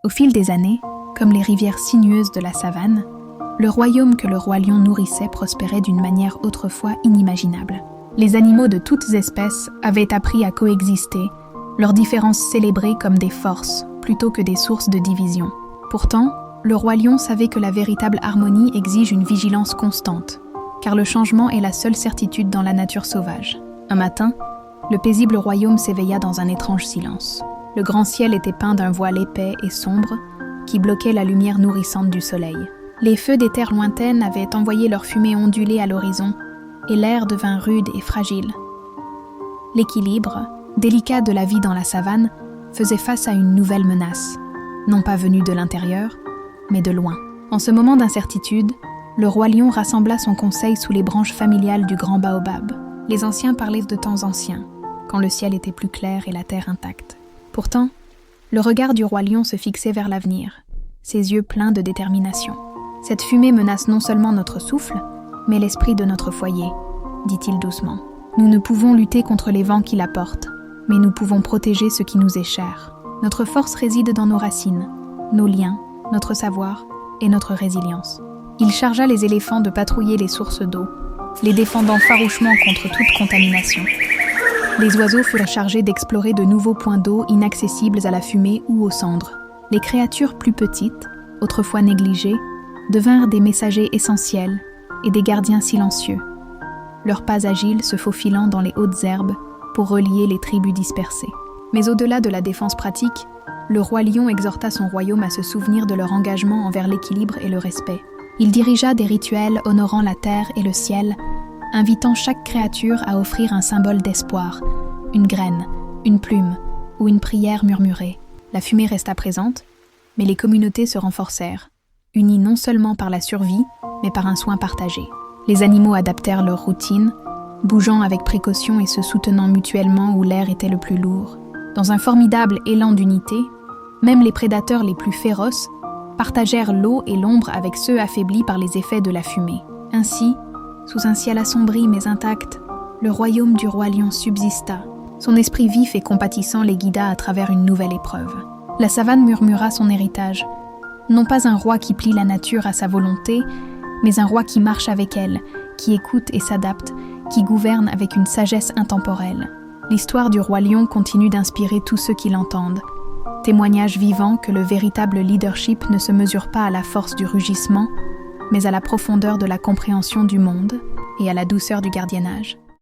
Au fil des années, comme les rivières sinueuses de la savane, le royaume que le roi lion nourrissait prospérait d'une manière autrefois inimaginable. Les animaux de toutes espèces avaient appris à coexister, leurs différences célébrées comme des forces plutôt que des sources de division. Pourtant, le roi lion savait que la véritable harmonie exige une vigilance constante, car le changement est la seule certitude dans la nature sauvage. Un matin, le paisible royaume s'éveilla dans un étrange silence. Le grand ciel était peint d'un voile épais et sombre qui bloquait la lumière nourrissante du soleil. Les feux des terres lointaines avaient envoyé leur fumée ondulée à l'horizon, et l'air devint rude et fragile. L'équilibre, délicat de la vie dans la savane, faisait face à une nouvelle menace, non pas venue de l'intérieur, mais de loin. En ce moment d'incertitude, le roi lion rassembla son conseil sous les branches familiales du grand baobab. Les anciens parlaient de temps anciens, quand le ciel était plus clair et la terre intacte. Pourtant, le regard du roi lion se fixait vers l'avenir, ses yeux pleins de détermination. « Cette fumée menace non seulement notre souffle, mais l'esprit de notre foyer, dit-il doucement. Nous ne pouvons lutter contre les vents qui la portent, mais nous pouvons protéger ce qui nous est cher. Notre force réside dans nos racines, nos liens, notre savoir et notre résilience. » Il chargea les éléphants de patrouiller les sources d'eau, les défendant farouchement contre toute contamination. Les oiseaux furent chargés d'explorer de nouveaux points d'eau inaccessibles à la fumée ou aux cendres. Les créatures plus petites, autrefois négligées, devinrent des messagers essentiels et des gardiens silencieux, leurs pas agiles se faufilant dans les hautes herbes pour relier les tribus dispersées. Mais au-delà de la défense pratique, le roi lion exhorta son royaume à se souvenir de leur engagement envers l'équilibre et le respect. Il dirigea des rituels honorant la terre et le ciel, invitant chaque créature à offrir un symbole d'espoir, une graine, une plume ou une prière murmurée. La fumée resta présente, mais les communautés se renforcèrent, unies non seulement par la survie, mais par un soin partagé. Les animaux adaptèrent leur routine, bougeant avec précaution et se soutenant mutuellement où l'air était le plus lourd. Dans un formidable élan d'unité, même les prédateurs les plus féroces partagèrent l'eau et l'ombre avec ceux affaiblis par les effets de la fumée. Ainsi, sous un ciel assombri mais intact, le royaume du roi lion subsista. Son esprit vif et compatissant les guida à travers une nouvelle épreuve. La savane murmura son héritage. Non pas un roi qui plie la nature à sa volonté, mais un roi qui marche avec elle, qui écoute et s'adapte, qui gouverne avec une sagesse intemporelle. L'histoire du roi lion continue d'inspirer tous ceux qui l'entendent. Témoignage vivant que le véritable leadership ne se mesure pas à la force du rugissement, mais à la profondeur de la compréhension du monde et à la douceur du gardiennage.